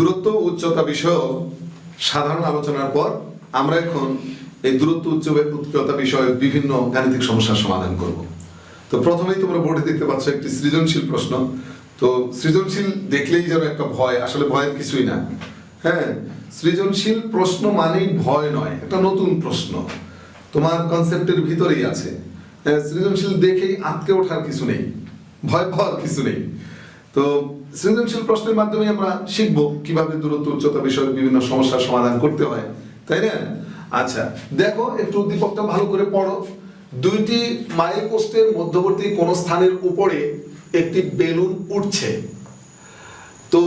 দূরত্ব উচ্চতা বিষয়ক সাধারণ আলোচনার পর আমরা এখন এই দূরত্ব উচ্চতা বিষয়ক বিভিন্ন গাণিতিক সমস্যার সমাধান করব। তো প্রথমেই তোমরা বোর্ডে দেখতে পাচ্ছ একটি সৃজনশীল প্রশ্ন। তো সৃজনশীল দেখলেই যেন একটা ভয়, আসলে ভয়ের কিছুই না। হ্যাঁ, সৃজনশীল প্রশ্ন মানেই ভয় নয়, একটা নতুন প্রশ্ন তোমার কনসেপ্টের ভিতরেই আছে। সৃজনশীল দেখেই আটকে ওঠার কিছু নেই, ভয় পাওয়ার কিছু নেই। তো সৃজনশীল প্রশ্নের মাধ্যমে আমরা শিখবো কিভাবে দূরত্ব উচ্চতা বিষয়ক বিভিন্ন সমস্যার সমাধান করতে হয়, তাই না? আচ্ছা দেখো, একটু উদ্দীপকটা ভালো করে পড়ো। দুইটি মাইল পোস্টের মধ্যবর্তী কোন স্থানের উপরে একটি বেলুন উঠছে। তো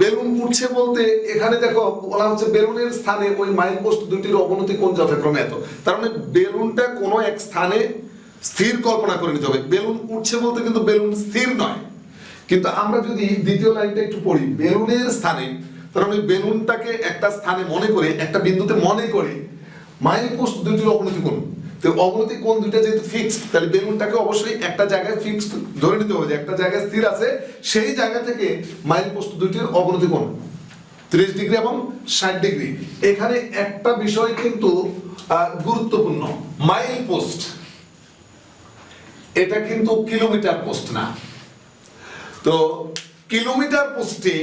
বেলুন উঠছে বলতে এখানে দেখো বলা হচ্ছে বেলুনের স্থানে ওই মাইল পোস্ট দুটির অবনতি কোণ যথাক্রমে এত। তার মানে বেলুনটা কোনো এক স্থানে স্থির কল্পনা করে নিতে হবে। বেলুন উঠছে বলতে কিন্তু বেলুন স্থির নয়। কিন্তু আমরা যদি দ্বিতীয় লাইনটা একটু পড়ি, বেলুনের স্থানে, তার মানে বেলুনটাকে একটা স্থানে মনে করে, একটা বিন্দুতে মনে করে মাইল পোস্ট দুটির অবনতি কোণ। তো অবনতি কোণ দুইটা যেহেতু ফিক্সড, তাহলে বেলুনটাকে অবশ্যই একটা জায়গায় ফিক্সড ধরে নিতে হবে, যে একটা জায়গায় স্থির আছে, সেই জায়গা থেকে মাইল পোস্ট দুটির অবনতি কোণ 30 ডিগ্রি এবং 60 ডিগ্রি। এখানে একটা বিষয় কিন্তু গুরুত্বপূর্ণ, মাইল পোস্ট এটা কিন্তু কিলোমিটার পোস্ট না। তো কিলোমিটার পোস্টে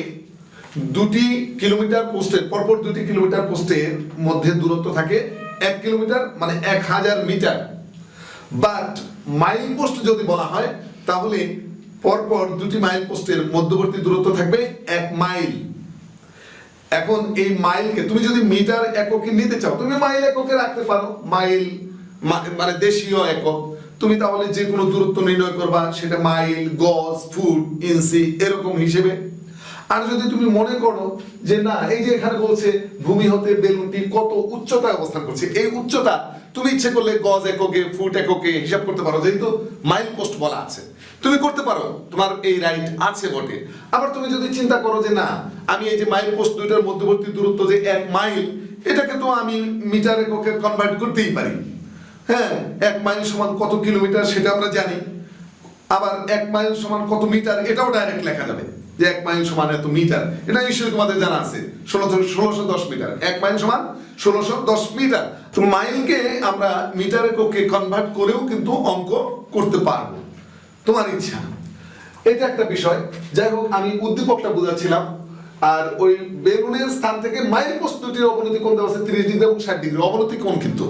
দুটি কিলোমিটার পোস্টের পরপর দুটি কিলোমিটার পোস্টের মধ্যে দূরত্ব থাকে 1 কিলোমিটার, মানে 1000 মিটার। বাট মাইল পোস্ট যদি বলা হয় তাহলে পরপর দুটি মাইল পোস্টের মধ্যবর্তী দূরত্ব থাকবে 1 মাইল। এখন এই মাইলকে তুমি যদি মিটার এককে নিতে চাও, তুমি মাইল এককে রাখতে পারো। মাইল মানে দেশীয় একক, তুমি তাহলে যে কোনো দূরত্ব নির্ণয় করবা সেটা মাইল, গজ, ফুট, ইঞ্চি এরকম হিসেবে। আর যদি তুমি মনে করো যে না, এই যে এখানে বলছে ভূমি হতে বেলুনটি কত উচ্চতায় অবস্থান করছে, এই উচ্চতা তুমি ইচ্ছে করলে গজ এককে, ফুট এককে হিসাব করতে পারো, যেহেতু মাইল পোস্ট বলা আছে তুমি করতে পারো, তোমার এই রাইট আছে বটে। আবার তুমি যদি চিন্তা করো যে না, আমি এই যে মাইল পোস্ট দুইটার মধ্যবর্তী দূরত্ব যে 1 মাইল, এটাকে তো আমি মিটার এককে কনভার্ট করতেই পারি। হ্যাঁ, 1 মাইল সমান কত কিলোমিটার সেটা আমরা জানি। আবার 1 মাইল সমান কত মিটার এটাও ডাইরেক্ট লেখা যাবে, যে 1 মাইল সমান এত মিটার। এটা নিশ্চয়ই তোমাদের জানা আছে, 1610 মিটার। 1 মাইল সমান 1610 মিটার। তো মাইলকে আমরা মিটার এককে কনভার্ট করেও কিন্তু অঙ্ক করতে পারবো, তোমার ইচ্ছা। এটা একটা বিষয়। যাই হোক, আমি উদ্দীপকটা বুঝাচ্ছিলাম। আর ওই বেলুনের স্থান থেকে মাইল পোস্ট দুটির অবনতি কোণ দেওয়া আছে 30 ডিগ্রি এবং 60 ডিগ্রি, অবনতি কোণ কিন্তু।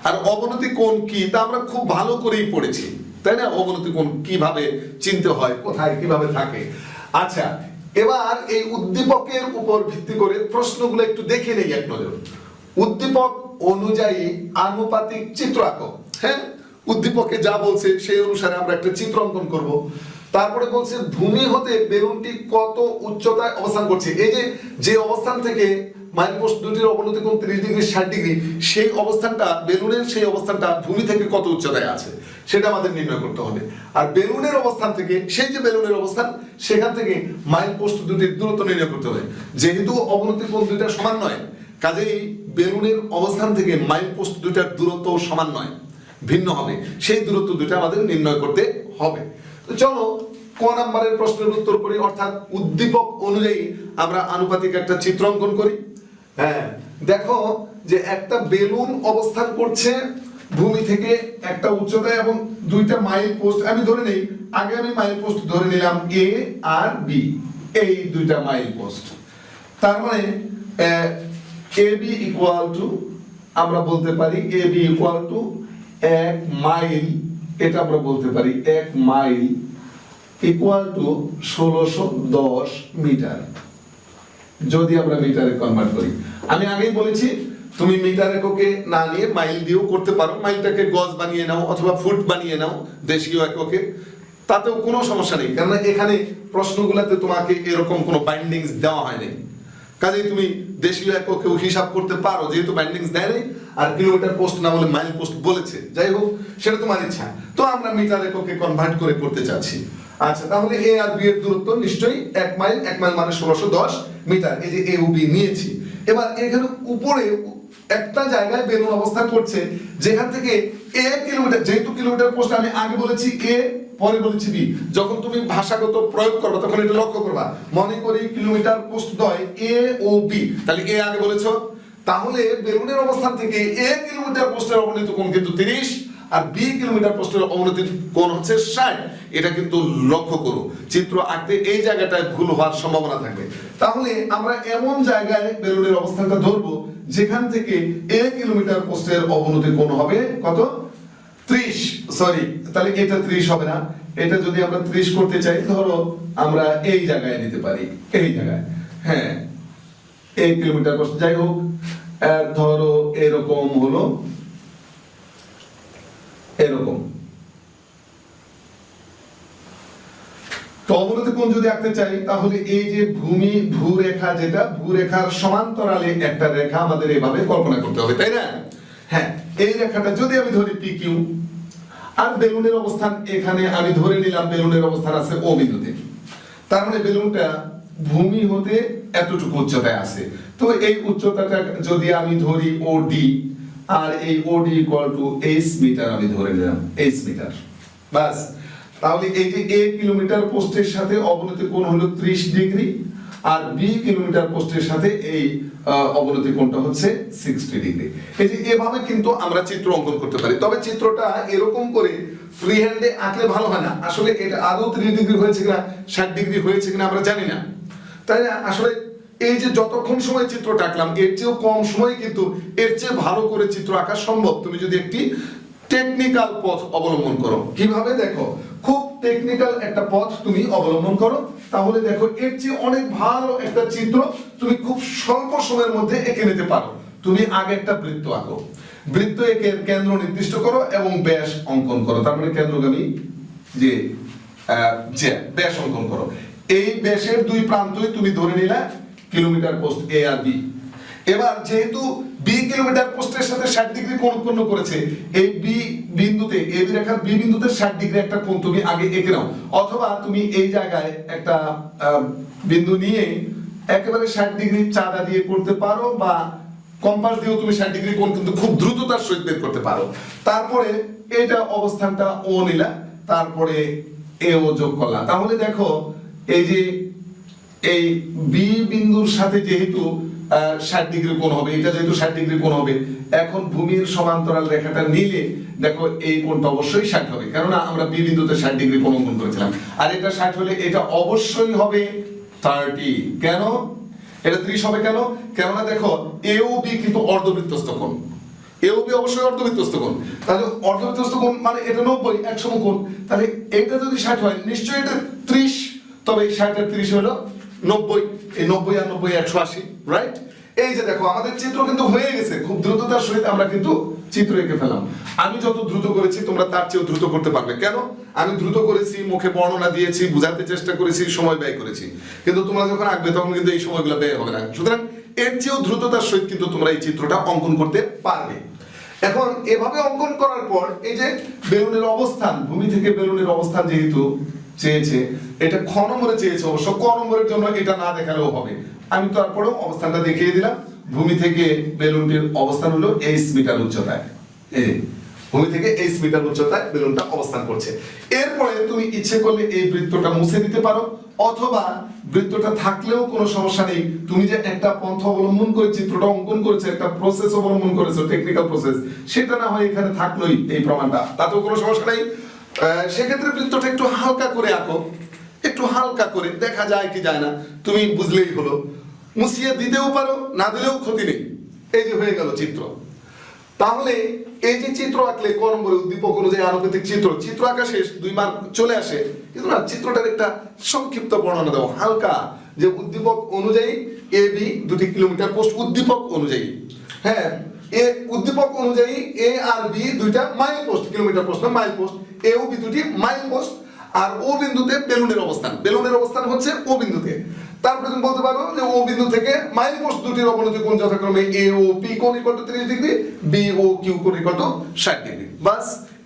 আর অবনতি কোণ কি তা আমরা খুব ভালো করেই পড়েছি, তাই না? অবনতি কোণ কিভাবে চিনতে হয়, কোথায় কিভাবে থাকে। আচ্ছা, এবার এই উদ্দীপকের উপর ভিত্তি করে প্রশ্নগুলো একটু দেখে নেই এক নজর। উদ্দীপক অনুযায়ী আনুপাতিক চিত্র আঁকো। হ্যাঁ, উদ্দীপকে যা বলছে সেই অনুসারে আমরা একটা চিত্র অঙ্কন করব। তারপরে বলছে ভূমি হতে বেলুনটি কত উচ্চতায় অবস্থান করছে। এই যে অবস্থান থেকে মাইল পোস্ট দুটির অবনতি কোণ 30 ডিগ্রি 60 ডিগ্রি, সেই অবস্থানটা বেলুনের, সেই অবস্থানটা ভূমি থেকে কত উচ্চতায় আছে সেটা আমাদের নির্ণয় করতে হবে। আর বেলুনের অবস্থান থেকে, সেই যে বেলুনের অবস্থান, সেখান থেকে মাইল পোস্ট দুটির দূরত্ব নির্ণয় করতে হবে। যেহেতু অবনতি কোণ দুইটা সমান নয়, কাজেই বেলুনের অবস্থান থেকে মাইল পোস্ট দুইটার দূরত্ব সমান নয়, ভিন্ন হবে। সেই দূরত্ব দুইটা আমাদের নির্ণয় করতে হবে। তো চলো ক নাম্বারের প্রশ্নের উত্তর করি, অর্থাৎ উদ্দীপক অনুযায়ী আমরা আনুপাতিক একটা চিত্র অঙ্কন করি। হ্যাঁ, দেখো যে একটা বেলুন অবস্থান করছে ভূমি থেকে একটা উচ্চতায় এবং দুইটা মাইল পোস্ট আমি ধরে নেই। আগে আমি মাইল পোস্ট ধরে নিলাম এ আর বি, এই দুইটা মাইল পোস্ট। তার মানে এ বি ইকুয়াল টু, আমরা বলতে পারি A B equal to 1 mile, এটা আমরা বলতে পারি 1 মাইল ইকুয়াল টু 1610 মিটার, যদি আমরা মিটারে কনভার্ট করি। আমি আগেই বলেছি তুমি মিটার এককে না নিয়ে মাইল দিয়েও করতে পারো, মাইলটাকে গজ বানিয়ে নাও অথবা ফুট বানিয়ে নাও দেশীয় এককে, তাতেও কোনো সমস্যা নেই। কারণ এখানে প্রশ্নগুলোতে তোমাকে এরকম কোনো বাইন্ডিংস দেওয়া হয়নি, কাজেই তুমি দেশীয় এককেও হিসাব করতে পারো, যেহেতু বাইন্ডিংস দেয় নেই। আর কিলোমিটার পোস্ট না বলে মাইল পোস্ট বলেছে, যাই হোক সেটা তোমার ইচ্ছা। তো আমরা মিটার এককে কনভার্ট করে করতে চাচ্ছি। আচ্ছা, তাহলে এ আর বি এর দূরত্ব নিশ্চয়ই 1 মাইল, 1 মাইল মানে 1610 মিটার। এই যে এ ও বি নিয়েছি। এবার এখানে উপরে একটা জায়গায় বেলুন অবস্থান করছে, যেখান থেকে এ কিলোমিটার, যেহেতু কিলোমিটার পোস্ট আমি আগে বলেছি এ, পরে বলেছি বি, যখন তুমি ভাষাগত প্রয়োগ করবে তখন এটা লক্ষ্য করবা। মনে করি কিলোমিটার পোস্ট দ্বয় এ ও বি, তাহলে এ আগে বলেছো, তাহলে বেলুনের অবস্থান থেকে এ কিলোমিটার পোস্টের অবনতি কোণ কিন্তু 30 আর বি কিলোমিটার পোস্টের অবনতি কোণ হচ্ছে 60। এটা কিন্তু লক্ষ্য করো, চিত্র আঁকতে এই জায়গাটায় ভুল হওয়ার সম্ভাবনা থাকবে। তাহলে আমরা এমন জায়গায় বেলুনের অবস্থানটা ধরবো যেখান থেকে এ কিলোমিটার পোস্টের অবনতি কোণ হবে কত, 30, সরি তাহলে এটা 30 হবে না, এটা যদি আমরা 30 করতে চাই ধরো আমরা এই জায়গায় নিতে পারি, এই জায়গায়, হ্যাঁ এই কিলোমিটার পোস্ট, যাই হোক ধরো এরকম হলো, এরকম। তো অবনতি কোণ যদি আঁকতে চাই তাহলে এই যে ভূমি ভূরেখা, যেটা ভূরেখার সমান্তরালে একটা রেখা আমাদের এভাবে কল্পনা করতে হবে, তাই না? হ্যাঁ, এই রেখাটা যদি আমি ধরি পি কিউ, আর বেলুনের অবস্থান এখানে আমি ধরে নিলাম বেলুনের অবস্থান আছে ও বিন্দুতে, তার মানে বেলুনটা ভূমি হতে এতটুকু উচ্চতায় আছে। তো এই উচ্চতাটা যদি আমি ধরি ও ডি, আর এই O D equal to H metre আমি ধরে নিলাম, এইচ মিটার, বাস। তাহলে এই যে এ কিলোমিটার পোস্টের সাথে অবনতি কোণ হলো 30 ডিগ্রি, আর বি কিলোমিটার পোস্টের সাথে এই অবনতি কোণটা হচ্ছে 60 ডিগ্রি। এই যে এভাবে কিন্তু আমরা চিত্র অঙ্কন করতে পারি। তবে চিত্রটা এরকম করে ফ্রি হ্যান্ডে আঁকলে ভালো হয় না, আসলে এটা আদৌ 30 ডিগ্রি হয়েছে কিনা 60 ডিগ্রি হয়েছে কিনা আমরা জানি না, তাই না? আসলে এই যে যতক্ষণ সময় চিত্রটা আঁকলাম এর চেয়েও কম সময় কিন্তু এর চেয়ে ভালো করে চিত্র আঁকা সম্ভব, তুমি যদি একটি টেকনিক্যাল পথ অবলম্বন করো। কিভাবে দেখো, খুব টেকনিক্যাল একটা পথ তুমি অবলম্বন করো, তাহলে দেখো এর চেয়ে অনেক ভালো একটা চিত্র তুমি খুব স্বল্প সময়ের মধ্যে এঁকে নিতে পারো। তুমি আগে একটা বৃত্ত আঁকো, বৃত্ত এঁকে কেন্দ্র নির্দিষ্ট করো এবং ব্যাস অঙ্কন করো, তার মানে কেন্দ্রগামী যে ব্যাস অঙ্কন করো। এই ব্যাসের দুই প্রান্তই তুমি ধরে নিলে কিলোমিটার পোস্ট এ আর বি। এবার যেহেতু বি কিলোমিটার পোস্টের সাথে 60 ডিগ্রি কোণ উৎপন্ন করেছে, এই বি বিন্দুতে, এ বি রেখার বি বিন্দুতে 60 ডিগ্রি একটা কোণ তুমি আগে এঁকে নাও, অথবা তুমি এই জায়গায় একটা বিন্দু নিয়ে একেবারে 60 ডিগ্রি চাঁদা দিয়ে করতে পারো, বা কম্পাস দিয়েও তুমি 60 ডিগ্রি কোণ কিন্তু খুব দ্রুততার সহিত বের করতে পারো। তারপরে এটা অবস্থানটা ও নিলা, তারপরে এ ও যোগ করলা, তাহলে দেখো এই যে এই বি বিন্দুর সাথে যেহেতু 60 ডিগ্রি কোণ হবে, এটা যেহেতু 60 ডিগ্রি কোণ হবে, এখন ভূমির সমান্তরাল রেখাটা নিলে দেখো এই কোণটা অবশ্যই 60 হবে, কারণ আমরা বি বিন্দুতে 60 ডিগ্রি কোণ অঙ্কন করেছিলাম। আর এটা 60 হলে এটা অবশ্যই হবে 30। কেন এটা 30 হবে? কেন? কেননা দেখো এ ও বি কিন্তু অর্ধবৃত্তস্থ কোণ, এ ও বি অবশ্যই অর্ধবৃত্তস্থ কোণ, তাহলে অর্ধবৃত্তস্থ কোণ মানে এটা 90 এক সমকোণ, তাহলে এটা যদি 60 হয় নিশ্চয়ই এটা 30, তবে 60 আর 30 হলো 90, এই 90 আর 90 180, রাইট? এই যে দেখো আমাদের চিত্র কিন্তু হয়ে গেছে, খুব দ্রুততার সহিত আমরা কিন্তু চিত্র এঁকে ফেলাম। আমি যত দ্রুত করেছি তোমরা তার চেয়েও দ্রুত করতে পারবে। কেন? আমি দ্রুত করেছি, মুখে বর্ণনা দিয়েছি, বোঝাতে চেষ্টা করেছি, সময় ব্যয় করেছি, কিন্তু তোমরা যখন আঁকবে তখন কিন্তু এই সময়গুলো ব্যয় হবে না। সুতরাং এর চেয়েও দ্রুততার সহিত কিন্তু তোমরা এই চিত্রটা অঙ্কন করতে পারবে। এখন এভাবে অঙ্কন করার পর এই যে বেলুনের অবস্থান, ভূমি থেকে বেলুনের অবস্থান যেহেতু চেয়েছে, এটা খ নম্বরে চেয়েছে, অবশ্য ক নম্বরের জন্য এটা না দেখালেও হবে, আমি তারপরেও অবস্থানটা দেখিয়ে দিলাম। ভূমি থেকে বেলুনটির অবস্থান হলো 8 মিটার উচ্চতায়, এই ভূমি থেকে 8 মিটার উচ্চতায় বেলুনটা অবস্থান করছে। এরপরে তুমি ইচ্ছে করলে এই বৃত্তটা মুছে দিতে পারো, অথবা বৃত্তটা থাকলেও কোনো সমস্যা নেই, তুমি যে একটা পন্থা অবলম্বন করে চিত্রটা অঙ্কন করেছো, একটা প্রসেস অবলম্বন করেছো, টেকনিক্যাল প্রসেস, সেটা না হয় এখানে থাকলোই এই প্রমাণটা, তাতেও কোনো সমস্যা নেই। সেক্ষেত্রে বৃত্তটা একটু হালকা করে আঁকো, একটু হালকা করে, দেখা যায় কি যায় না তুমি বুঝলেই হলো। মুছিয়ে দিতেও পারো, না দিলেও ক্ষতি নেই। এই যে হয়ে গেল চিত্র। তাহলে এই যে চিত্র আঁকলে ক নম্বরে উদ্দীপক অনুযায়ী আনুপাতিক চিত্র, চিত্র আঁকা শেষ, 2 মার্ক চলে আসে, কিন্তু না চিত্রটার একটা সংক্ষিপ্ত বর্ণনা দাও হালকা, যে উদ্দীপক অনুযায়ী এ বি 2 কিলোমিটার পোস্ট, উদ্দীপক অনুযায়ী, হ্যাঁ এ উদ্দীপক অনুযায়ী এ আর বি 2টা মাইল পোস্ট, কিলোমিটার পোস্ট না মাইল পোস্ট, এ ও বি 2টি মাইল পোস্ট, আর ও বিন্দুতে বেলুনের অবস্থান, বেলুনের অবস্থান হচ্ছে ও বিন্দুতে। তারপরে তুমি বলতে পারো যে ও বিন্দু থেকে মাইল পোস্ট দুটির অবনতি কোণ যথাক্রমে এ ও পি কোণ ইকুয়াল টু 30 ডিগ্রি, বি ও কিউ কোণ ইকুয়াল টু 60 ডিগ্রি। বাস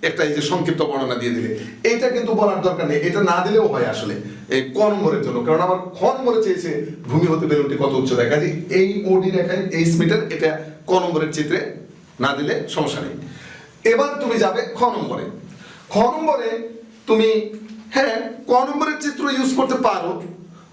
একটা এই যে সংক্ষিপ্ত বর্ণনা দিয়ে দিলে, এইটা কিন্তু বলার দরকার নেই, এটা না দিলেও হয় আসলে এই ক নম্বরের জন্য, কারণ আমার খ নম্বরে চেয়েছে ভূমি হতে বেলুনটি কত উচ্চতায়, কাজে এই ওডি রেখায় 8 মিটার, এটা ক নম্বরের চিত্রে না দিলে সমস্যা নেই। এবার তুমি যাবে খ নম্বরে। খ নম্বরে তুমি ক নম্বরের চিত্র ইউজ করতে পারো,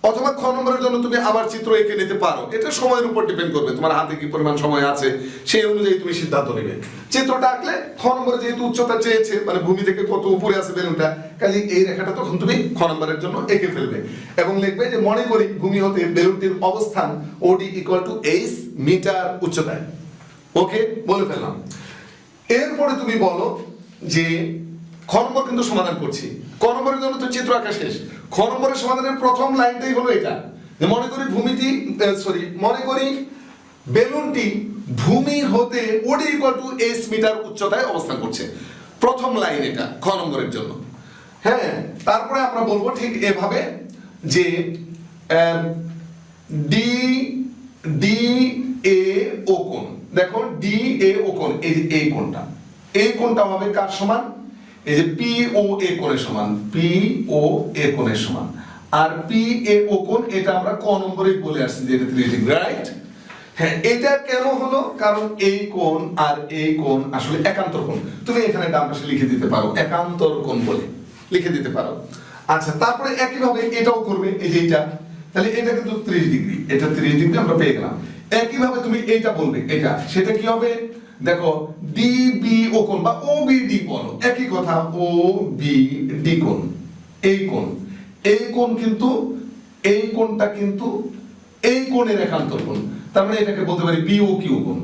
অথবা খ নম্বরের জন্য তুমি আবার চিত্র এঁকে নিতে পারো। এটা সময়ের উপর ডিপেন্ড করবে, তোমার হাতে কি পরিমাণ সময় আছে সেই অনুযায়ী তুমি সিদ্ধান্ত নেবে। চিত্রটা আঁকলে খ নম্বরে যেহেতু উচ্চতা চেয়েছে, মানে ভূমি থেকে কত উপরে আছে বেলুনটা, কাজে এই রেখাটা তখন তুমি খ নম্বরের জন্য এঁকে ফেলবে এবং লিখবে যে মনে করি ভূমি হতে বেলুনটির অবস্থান ওডি ইকুয়াল টু এইচ মিটার উচ্চতায়। ওকে, বলে ফেললাম। এরপরে তুমি বলো যে খ নম্বর কিন্তু সমাধান করছি, ক নম্বরের জন্য তো চিত্র আঁকা শেষ। খ নম্বরের সমাধানের প্রথম লাইনটাই হলো এটা, যে মনে করি মনে করি বেলুনটি ভূমি হতে ওডি ইকুয়াল টু এইচ মিটার উচ্চতায় অবস্থান করছে। প্রথম লাইন এটা খ নম্বরের জন্য। তারপরে আমরা বলবো ঠিক এভাবে যে ডি এ ও কোণ, দেখো ডি এ ও কোণ, এই কোণটা হবে কার সমান? এই যে পি ও এ কোণের সমান, পি ও এ কোণের সমান। আর পি এ ও কোণ এটা আমরা ক নম্বরেই বলে আসছি যে এটা 3 ডিগ্রি, রাইট? এটা কেন হলো? কারণ এই কোণ আর এই কোণ আসলে একান্তর কোণ। তুমি এখানে ডান পাশে লিখে দিতে পারো একান্তর কোণ বলে লিখে দিতে পারো। আচ্ছা, তারপরে একইভাবে এটাও করবে, এই যে এটা, তাহলে এটা কিন্তু 30 ডিগ্রি, এটা 30 ডিগ্রি আমরা পেয়ে গেলাম। একইভাবে তুমি এইটা বলবে, এটা সেটা কি হবে? দেখো ডি বি ও কোণ বা ও বি ডি বলো, একই কথা, ও বি ডি কোণ, এই কোণ কিন্তু এই কোণটা কিন্তু এই কোণের একান্তর কোণ। তার মানে এটাকে বলতে পারি বি ও কিউ কোণ,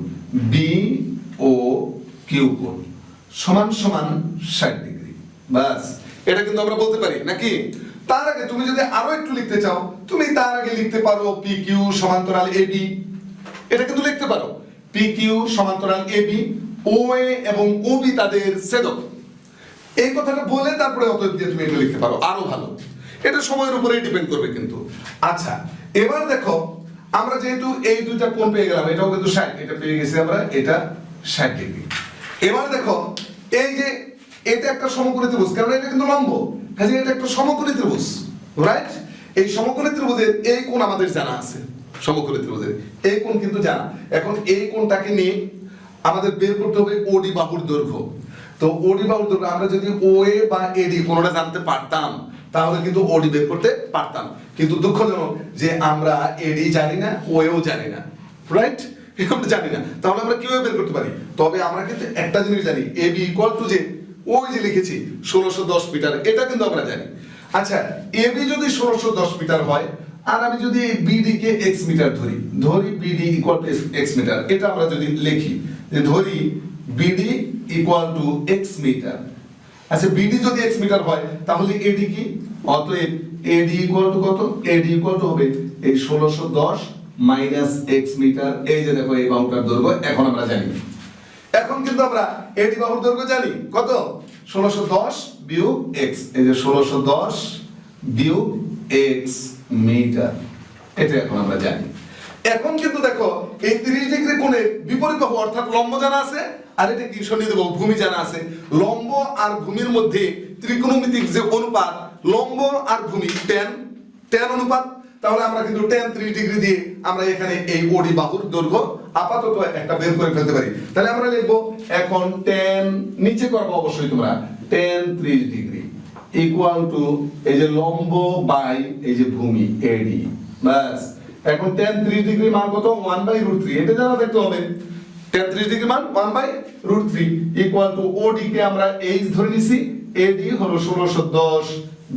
বি ও কিউ কোণ সমান সমান 60 ডিগ্রি। বাস, এটা কিন্তু আমরা বলতে পারি নাকি? তার আগে তুমি যদি আরো একটু লিখতে চাও, তুমি তার আগে লিখতে পারো পি কিউ সমান্তরাল এ বি, এটা কিন্তু লিখতে পারো পি কিউ সমান্তরাল এ বি, ও এ এবং ও বি তাদের ছেদক। এই কথাটা বলে তারপরে অতএব দিয়ে তুমি এটা লিখতে পারো, আরো ভালো। এটা সময়ের উপরেই ডিপেন্ড করবে কিন্তু। আচ্ছা, এবার দেখো আমরা যেহেতু এই দুইটা কোণ পেয়ে গেলাম, এটাও কিন্তু 60, এটা পেয়ে গেছি আমরা, এটা 60 ডিগ্রি। এবার দেখো এই যে এটা একটা সমকোণী ত্রিভুজ, কারণ এটা কিন্তু লম্ব, কাজে এটা একটা সমকোণী ত্রিভুজ, রাইট? এই সমকোণী ত্রিভুজের এই কোণ আমাদের জানা আছে, সমকোণী ত্রিভুজের এই কোণ কিন্তু জানা। এখন এই কোণটাকে নিয়ে আমাদের বের করতে হবে ওডি বাহুর দৈর্ঘ্য। তো ওডি বাহুর দৈর্ঘ্য আমরা যদি ওএ বা এডি কোণটা জানতে পারতাম তাহলে কিন্তু ওডি বের করতে পারতাম, কিন্তু দুঃখজনক যে আমরা এডি জানি না, ওএও জানি না, রাইট? আমরা জানি না, তাহলে আমরা কিভাবে বের করতে পারি? তবে আমরা কিন্তু একটা জিনিস জানি, এবি ইকুয়াল টু যে ওই যে লিখেছি 1610 মিটার, এটা কিন্তু আমরা জানি। আচ্ছা, এবি যদি 1610 মিটার হয় আর আমি যদি বিডি কে x মিটার ধরি BD equal to x metre, এটা আমরা যদি লিখি যে ধরি BD equal to x metre. আচ্ছা, বিডি যদি x মিটার হয় তাহলে এডি কি? অতএব এডি ইকুয়াল টু কত? এডি ইকুয়াল টু হবে এই 1610 মাইনাস x মিটার। এই যে দেখো এই বাহুটার দৈর্ঘ্য এখন আমরা জানি। এখন কিন্তু আমরা এডি বাহুর দৈর্ঘ্য জানি কত? 1610 বিয়োগ x, এই যে 1610 বিয়োগ x মিটার, এটা এখন আমরা জানি। এখন কিন্তু দেখো এই 30 ডিগ্রি কোণের বিপরীত বাহু অর্থাৎ লম্ব জানা আছে, আর এটা কি সন্নিহিত বাহু ভূমি জানা আছে। লম্ব আর ভূমির মধ্যে ত্রিকোণমিতিক যে অনুপাত, লম্ব আর ভূমি tan অনুপাত, তাহলে আমরা কিন্তু tan 30 ডিগ্রি দিয়ে আমরা এখানে এই ওডি বাহুর দৈর্ঘ্য আপাতত একটা বের করে ফেলতে পারি। তাহলে আমরা লিখবো এখন tan, নিচে করবো অবশ্যই তোমরা, tan 30 ডিগ্রি ইকুয়াল টু এই যে লম্ব বাই এই যে ভূমি এডি। বাস, এখন tan 30 ডিগ্রি মান কত? 1/√3, এটা জানা থাকতে হবে। tan 30 ডিগ্রি মান 1/√3 ইকুয়াল টু ওডি কে আমরা h ধরে নিছি, এডি হলো 1610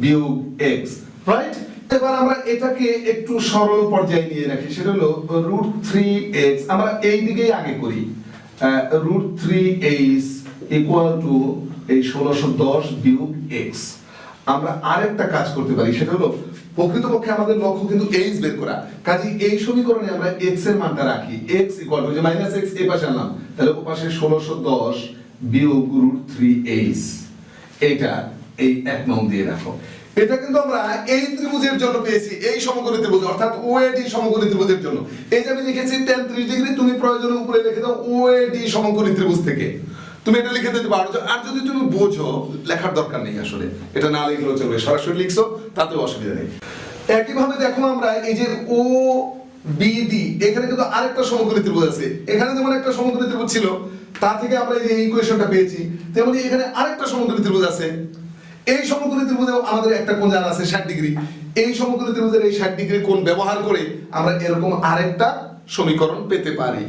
বিয়োগ x, রাইট? এবার আমরা এটাকে একটু সরল পর্যায়ে নিয়ে রাখি, সেটা হলো √3h, আমরা এই দিকেই আগে করি, √3h ইকুয়াল টু এই 1610 বিয়োগ x। আমরা আরেকটা কাজ করতে পারি, সেটা হলো প্রকৃতপক্ষে আমাদের লক্ষ্য কিন্তু h বের করা, কাজে এই সমীকরণে আমরা x এর মানটা রাখি, x ইকুয়াল টু যে -x এই পাশে আনলাম, তাহলে ওই পাশে 1610 বিয়োগ √3h, এটা এই 1 নং দিয়ে রাখো। এটা কিন্তু আমরা এই ত্রিভুজের জন্য পেয়েছি, এই সমকোণী ত্রিভুজ অর্থাৎ ওএডি সমকোণী ত্রিভুজের জন্য। এই যে আমি লিখেছি tan 30 ডিগ্রি, তুমি প্রয়োজনে উপরে লিখে দাও ওএডি সমকোণী ত্রিভুজ থেকে, তুমি এটা লিখে দিতে পারো। আর যদি তুমি বোঝো, লেখার দরকার নেই আসলে, এটা না লিখলেও চলবে, সরাসরি লিখছো তাতেও অসুবিধা নেই। একইভাবে দেখো আমরা এই যে ও বিডি, এখানে কিন্তু আরেকটা সমকোণী ত্রিভুজ আছে, এখানে যেমন একটা সমকোণী ত্রিভুজ ছিল, তা থেকে আমরা এই যে ইকুয়েশনটা পেয়েছি। তেমনি এখানে আরেকটা সমকোণী ত্রিভুজ আছে, এই সমকোণী ত্রিভুজেও আমাদের একটা কোণ জানা আছে 60 ডিগ্রি। এই সমকোণী ত্রিভুজের এই 60 ডিগ্রি কোণ ব্যবহার করে আমরা এরকম আরেকটা সমীকরণ পেতে পারি।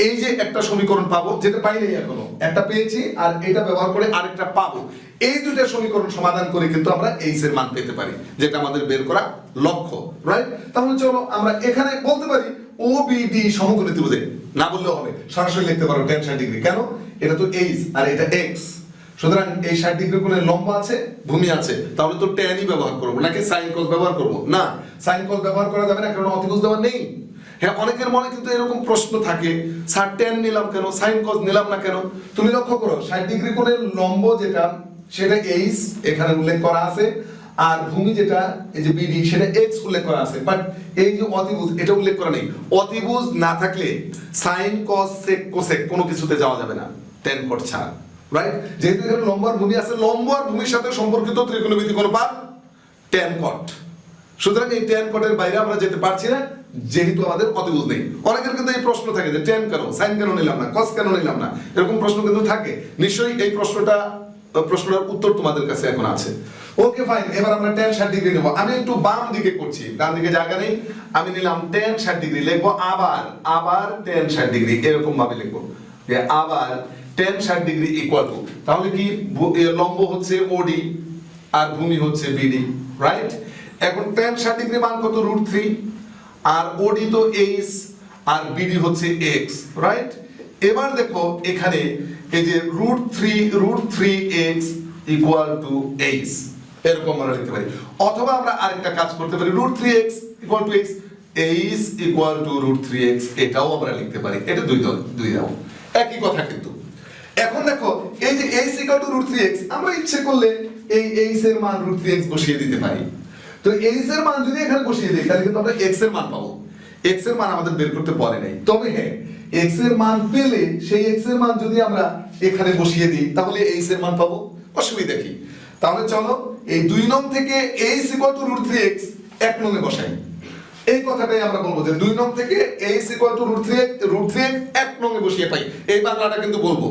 এই যে একটা সমীকরণ পাবো, যেটা পাইনি এখনো, একটা পেয়েছি আর এটা ব্যবহার করে আরেকটা পাবো। এই দুইটা সমীকরণ সমাধান করে কিন্তু আমরা এইচ এর মান পেতে পারি, যেটা আমাদের বের করা লক্ষ্য, রাইট? তাহলে চলো আমরা এখানে বলতে পারি OBD সমকোণী ত্রিভুজে, না বললেও হবে, সরাসরি লিখতে পারো tan 60 ডিগ্রি। কেন? এটা তো এইচ আর এটা এক্স, সুতরাং এই 60 ডিগ্রি কোণে লম্ব আছে, ভূমি আছে, তাহলে তো tan ই ব্যবহার করব নাকি sin cos ব্যবহার করব? না, sin cos ব্যবহার করা যাবে না, কারণ অতিভুজ দেওয়া নেই। হ্যাঁ, অনেকের মনে কিন্তু এরকম প্রশ্ন থাকে, স্যার tan নিলাম কেন, sin cos নিলাম না কেন? তুমি লক্ষ্য করো 60 ডিগ্রি কোণের লম্ব যেটা সেটা এইচ এখানে উল্লেখ করা আছে, আর ভূমি যেটা এই যে BD সেটা এক্স উল্লেখ করা আছে, বাট এই যে অতিভুজ এটা উল্লেখ করা নেই। অতিভুজ না থাকলে sin cos sec cosec কোনো কিছুতে যাওয়া যাবে না, tan cot ছাড়া, রাইট? যেহেতু এখানে লম্ব আর ভূমি আছে, লম্ব আর ভূমির সাথে সম্পর্কিত ত্রিকোণমিতিক অনুপাত tan cot, সুতরাং এই tan cot এর বাইরে আমরা যেতে পারছি না, যেহেতু আমাদের অতিভুজ নেই। অনেকের কিন্তু এই প্রশ্ন থাকে যে tan কেন, sin কেন নিলাম না, cos কেন নিলাম না, এরকম প্রশ্ন কিন্তু থাকে। নিশ্চয়ই এই প্রশ্নটার উত্তর তোমাদের কাছে এখন আছে। ওকে ফাইন, এবার আমরা tan 60 ডিগ্রি নেব। আমি একটু বাম দিকে করছি, ডান দিকে জায়গা নেই, আমি নিলাম tan 60 ডিগ্রি, লিখবো আবার tan 60 ডিগ্রি, এরকম ভাবে লিখবো যে আবার tan 60 ডিগ্রি ইকুয়াল টু, তাহলে কি লম্ব হচ্ছে OD আর ভূমি হচ্ছে BD, রাইট? এখন tan 60 ডিগ্রি মান কত? √3, আর OD তো h আর BD হচ্ছে x, রাইট? এবার দেখো এখানে এই যে √3x ইকুয়াল টু h, এরকম আমরা লিখতে পারি। অথবা আমরা আরেকটা কাজ করতে পারি, √3x equal to h, h equal to √3x, এটাও আমরা লিখতে পারি। এটা দুই দাও, একই কথা কিন্তু। এখন দেখো এই যে h ইকুয়াল টু √3x, আমরা ইচ্ছে করলে এই h এর মান √3x বসিয়ে দিতে পারি। তো h এর মান যদি এখানে বসিয়ে দিই তাহলে কিন্তু আমরা x এর মান পাবো। x এর মান আমাদের বের করতে বলে নাই, তবে হ্যাঁ x এর মান পেলে সেই x এর মান যদি আমরা এখানে বসিয়ে দিই তাহলে h এর মান পাবো, অসুবিধা কি? তাহলে চলো এই 2 নং থেকে h ইকুয়াল টু √3x 1 নং এ বসাই। এই কথাটাই আমরা বলবো যে 2 নং থেকে h ইকুয়াল টু √3x 1 নং এ বসিয়ে পাই, এই বাংলাটা কিন্তু বলবো।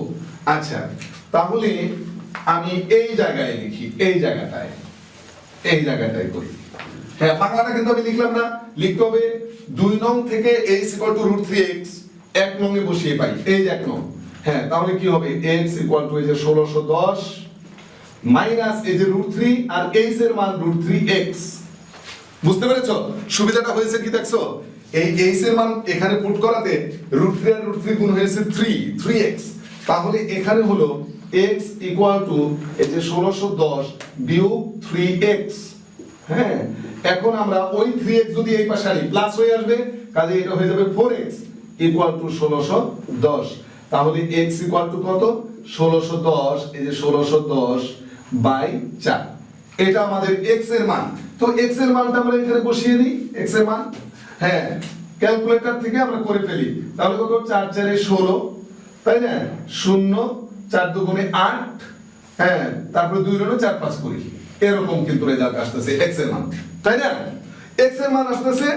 আচ্ছা, তাহলে আমি এই জায়গায় লিখি, এই জায়গাটায় করি। হ্যাঁ, বাংলাটা কিন্তু আমি লিখলাম না, লিখতে হবে 2 নং থেকে h ইকুয়াল টু √3x 1 নং এ বসিয়ে পাই, এই যে 1 নং। হ্যাঁ, তাহলে কি হবে? x ইকুয়াল টু এই যে 1610 মাইনাস এই যে √3 আর h এর মান √3x। বুঝতে পেরেছো সুবিধাটা হয়েছে কি? দেখছো এই h এর মান এখানে পুট করাতে √3 আর √3 গুণ হয়েছে 3x, তাহলে এখানে হলো x ইকুয়াল টু এই যে 1610 বিয়োগ 3x। হ্যাঁ, এখন আমরা ওই 3x যদি এই পাশে আনি প্লাস হয়ে আসবে, কাজে এটা হয়ে যাবে 4x ইকুয়াল টু 1610। তাহলে x ইকুয়াল টু কত? 1610, এই যে 1610/4, এটা আমাদের x এর মান। তো x এর মানটা আমরা এখানে বসিয়ে দিই, x এর মান। হ্যাঁ, ক্যালকুলেটর থেকে আমরা করে ফেলি, তাহলে কত? 4 4 এ 16, তাই না? 0 4 2 গুণে 8, হ্যাঁ, তারপরে 2 রলো 4 5 করি, এরকম কিন্তু রেজাল্ট আসতেছে x এর মান, তাই না? x এর মান আসতেছে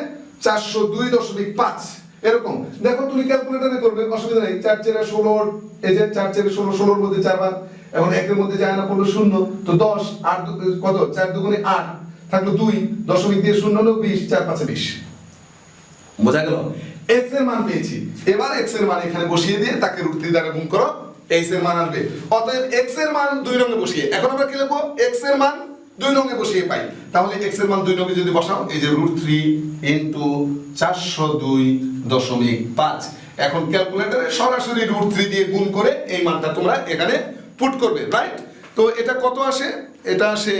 402.5, এরকম। দেখো তুমি ক্যালকুলেটরে করবে, অসুবিধা নেই। 4 4 এ 16, এই যে 4 4 এ 16, 16 এর মধ্যে 4 বার, এখন 1 এর মধ্যে যায় না, পড়লো 0, তো 10, 8 কত? 4 2 গুণে 8, থাকলো 2, দশমিক দিয়ে 0 হলো 20, 4 5 এ 20। বোঝা গেল? x এর মান পেয়েছি, এবার x এর মান এখানে বসিয়ে দিয়ে তাকে √3 দ্বারা গুণ করো, h এর মান আসবে। অতএব x এর মান 2 নং এ বসিয়ে, এখন আমরা কি লিখবো? x এর মান 2 নং এ বসিয়ে পাই, তাহলে x এর মান 2 নং এ যদি বসাও, এই যে √3 * 402.5, এখন ক্যালকুলেটরে সরাসরি √3 দিয়ে গুণ করে এই মানটা তোমরা এখানে পুট করবে, রাইট? তো এটা কত আসে? এটা আসে,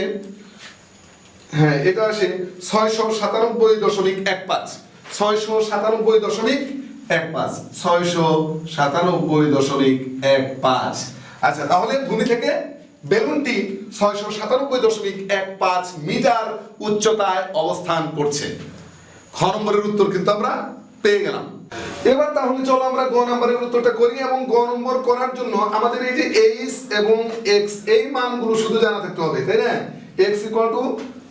হ্যাঁ, এটা আসে 697.15, 697.15। আচ্ছা, তাহলে ভূমি থেকে বেলুনটি 697.15 মিটার উচ্চতায় অবস্থান করছে। খ নম্বরের উত্তর কিন্তু আমরা পেয়ে গেলাম। এবার তাহলে চলো আমরা গ নম্বরের উত্তরটা করি, এবং গ নম্বর করার জন্য আমাদের এই যে h এবং x এই মানগুলো শুধু জানা থাকতে হবে, তাই না? x ইকুয়াল টু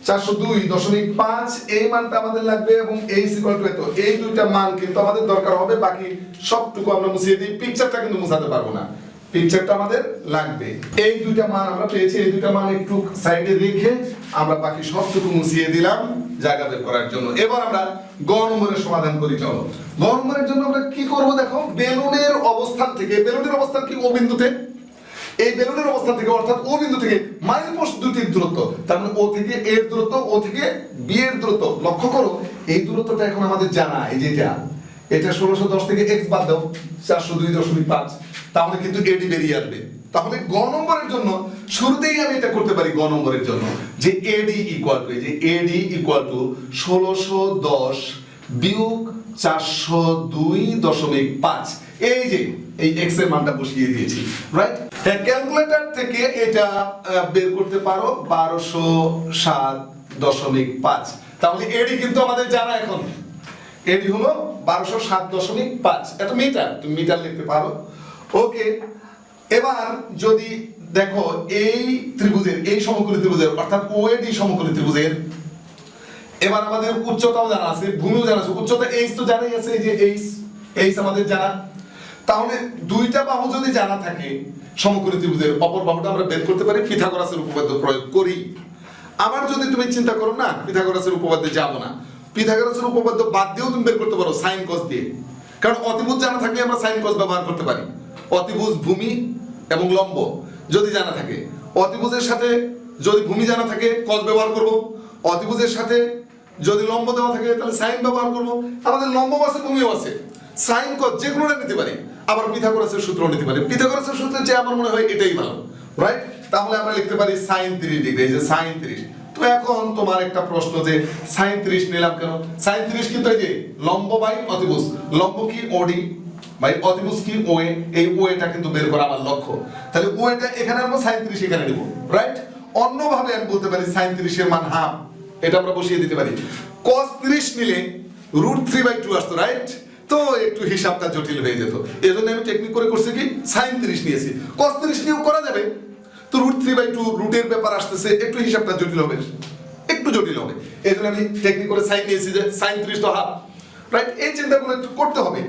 402.5 এই মানটা আমাদের লাগবে এবং h ইকুয়াল টু এত। এই দুইটা মান কিন্তু আমাদের দরকার হবে, বাকি সবটুকু আমরা মুছিয়ে দিই, পিকচারটা কিন্তু মুছাতে পারবো না, পিকচারটা আমাদের লাগবে। এই দুইটা মান আমরা পেয়েছি, এই দুইটা মান একটু সাইডে রেখে আমরা বাকি সবটুকু মুছিয়ে দিলাম জায়গা বের করার জন্য। এবার আমরা গ নম্বরের সমাধান করি। চলো, গ নম্বরের জন্য আমরা কি করব দেখো, বেলুনের অবস্থান থেকে, বেলুনের অবস্থান কি ও বিন্দুতে, এই বেলুনের অবস্থান থেকে অর্থাৎ ও বিন্দু থেকে মাইল পোস্ট দুটির দূরত্ব, তার মানে ও থেকে এ এর দূরত্ব, ও থেকে বি এর দূরত্ব। লক্ষ্য করো এই দূরত্বটা এখন আমাদের জানা, এই যেটা এটা 1610 থেকে x বাদ দাও 402.5, তাহলে কিন্তু এডি বেরিয়ে আসবে। তাহলে গ নম্বরের জন্য শুরুতেই আমি এটা করতে পারি গ নম্বরের জন্য, যে এডি ইকুয়াল টু, এই যে এডি ইকুয়াল টু 1610 বিয়োগ 402.5, এই যে এই x এর মানটা বসিয়ে দিয়েছি, রাইট? হ্যাঁ, ক্যালকুলেটর থেকে এটা বের করতে পারো 1207.5। তাহলে এডি কিন্তু আমাদের জানা এখন, এডি হলো 1207.5, এটা মিটার, তুমি মিটার লিখতে পারো। ওকে, এবার যদি দেখো এই ত্রিভুজের, এই সমকোণী ত্রিভুজের অর্থাৎ ওএডি সমকোণী ত্রিভুজের, এবার আমাদের উচ্চতাও জানা আছে, ভূমিও জানা আছে। উচ্চতা h তো জানাই আছে, এই যে h আমাদের জানা। তাহলে দুইটা বাহু যদি জানা থাকে সমকোণী ত্রিভুজের, অপর বাহুটা আমরা বের করতে পারি, পিথাগোরাসের উপপাদ্য প্রয়োগ করি। আবার যদি তুমি চিন্তা করো না পিথাগোরাসের উপপাদ্যে যাব না, পিথাগোরাসের উপপাদ্য বাদ দিয়েও তুমি বের করতে পারো সাইন কস দিয়ে, কারণ অতিভুজ জানা থাকলে আমরা সাইন কস ব্যবহার করতে পারি। অতিভুজ, ভূমি এবং লম্ব যদি জানা থাকে, অতিভুজের সাথে যদি ভূমি জানা থাকে কস ব্যবহার করব, অতিভুজের সাথে যদি লম্ব দেওয়া থাকে তাহলে সাইন ব্যবহার করব। আমাদের লম্ব আছে, ভূমিও আছে, সাইন কস যে কোনোটা নিতে পারি, আবার পিথাগোরাসের সূত্র নিতে পারি। পিথাগোরাসের সূত্রে যে আমার মনে হয় এটাই ভালো, রাইট? তাহলে আমরা লিখতে পারি sin 30 ডিগ্রি, এই যে sin 30। তো এখন তোমার একটা প্রশ্ন যে sin 30 নিলাম কেন? sin 30 কিন্তু এই যে লম্ব বাই অতিভুজ, লম্ব কি ওডি বাই অতিভুজ কি ওএ, এই ওএটা কিন্তু বের করা আমার লক্ষ্য। তাহলে ওএটা এখানে আমরা sin 30 এখানে নেব, রাইট? অন্যভাবে আমি বলতে পারি sin 30 এর মান হাফ, এটা আমরা বসিয়ে দিতে পারি। cos 30 নিলে √3/2 আসতো, রাইট? তো একটু হিসাবটা জটিল হয়ে যেত, এজন্য আমি টেকনিক করে করছি কি sin 30 নিয়েছি। cos 30 নিয়েও করা যাবে, তো √3/2 রুটের ব্যাপার আসতেছে, একটু হিসাবটা জটিল হবে, একটু জটিল হবে, এজন্য আমি টেকনিক করে sin নিয়েছি, যে sin 30 তো হাফ, রাইট? এই চিন্তাগুলো একটু করতে হবে।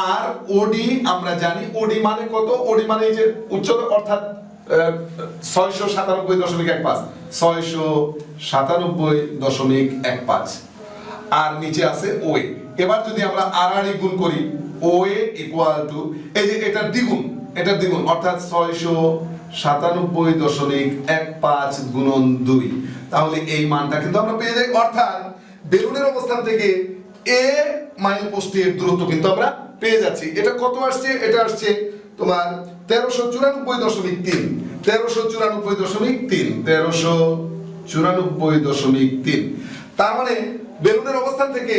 আর ওডি আমরা জানি, ওডি মানে কত? ওডি মানে এই যে উচ্চতা অর্থাৎ 697.15, 697.15, আর নিচে আছে ওএ। এবার যদি আমরা আড়াআড়ি গুণ করি, ওএ ইকুয়াল টু এই যে এটার দ্বিগুণ, এটার দ্বিগুণ অর্থাৎ 697.15 গুণন 2, তাহলে এই মানটা কিন্তু আমরা পেয়ে যাই। অর্থাৎ বেলুনের অবস্থান থেকে এ মাইল পোস্টের দূরত্ব কিন্তু আমরা পেয়ে যাচ্ছি। এটা কত আসছে? এটা আসছে তোমার 1394.3, 1394.3। তার মানে বেলুনের অবস্থান থেকে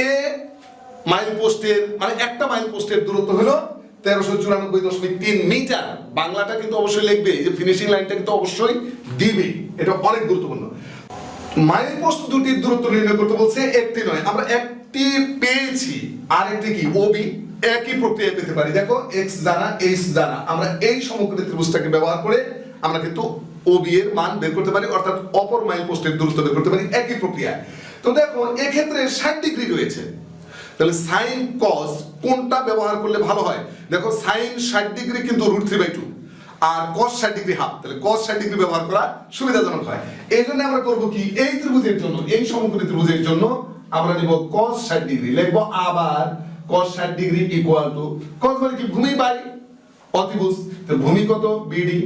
এ মাইল পোস্টের, মানে একটা মাইল পোস্টের দূরত্ব হলো 1394.3 মিটার। বাংলাটা কিন্তু অবশ্যই লিখবে, এই যে ফিনিশিং লাইনটা কিন্তু অবশ্যই দিবে, এটা অনেক গুরুত্বপূর্ণ। মাইল পোস্ট দুটির দূরত্ব নির্ণয় করতে বলছে, একটি নয়, আমরা একটি পেয়েছি, আর একটি কি ওবি, একই প্রক্রিয়া পেতে পারি। দেখো x জানা, h জানা, আমরা এই সমকোণী ত্রিভুজটাকে ব্যবহার করে আমরা কিন্তু ওবি এর মান বের করতে পারি, অর্থাৎ অপর মাইল পোস্টের দূরত্ব বের করতে পারি একই প্রক্রিয়া। তো দেখো এক্ষেত্রে 60 ডিগ্রি রয়েছে, তাহলে সাইন কস কোনটা ব্যবহার করলে ভালো হয়? দেখো সাইন 60 ডিগ্রি কিন্তু √3/2, আর cos 60 ডিগ্রি হাফ, তাহলে cos 60 ডিগ্রি ব্যবহার করা সুবিধাজনক হয়। এই জন্য আমরা করব কি, এই ত্রিভুজের জন্য, এই সমকোণী ত্রিভুজের জন্য আমরা নিব cos 60 ডিগ্রি, লিখব আবার cos 60 degree equal to, cos মানে কি ভূমি বাই অতিভুজ, তো ভূমি কত বিডি,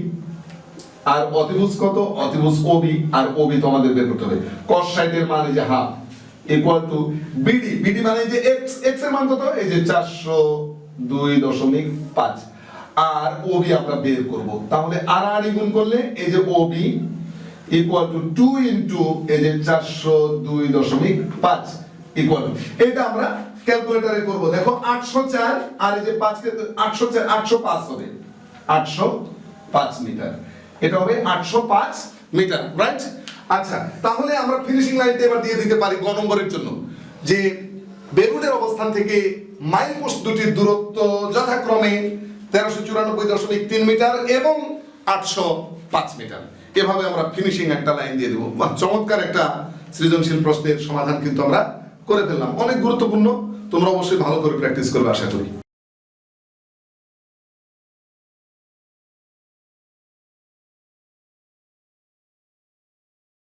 আর অতিভুজ কত অতিভুজ ওবি, আর ওবি তো আমাদের বের করতে হবে। cos 60 এর মান এই যে half equal to BD, BD মানে এই যে x এর মান কত? এই যে 402.5, আর ওবি আমরা বের করব। তাহলে আড়াআড়ি গুণ করলে এই যে ওবি ইকুয়াল টু 2 ইনটু এই যে 402.5 ইকুয়াল টু, এটা আমরা ক্যালকুলেটরে করব। দেখো 804 আর এই যে 5 কে 804, 805 হবে, 805 মিটার, এটা হবে 805 মিটার, রাইট? আচ্ছা, তাহলে আমরা ফিনিশিং লাইনটা এবার দিয়ে দিতে পারি গ নম্বরের জন্য, যে বেলুনের অবস্থান থেকে মাইল পোস্ট দুটির দূরত্ব যথাক্রমে 1394.3 মিটার এবং 805 মিটার। এভাবে আমরা ফিনিশিং একটা লাইন দিয়ে দেবো। বাহ, চমৎকার একটা সৃজনশীল প্রশ্নের সমাধান কিন্তু আমরা করে ফেললাম। অনেক গুরুত্বপূর্ণ, তোমরা অবশ্যই ভালো করে প্র্যাকটিস করবে আশা করি।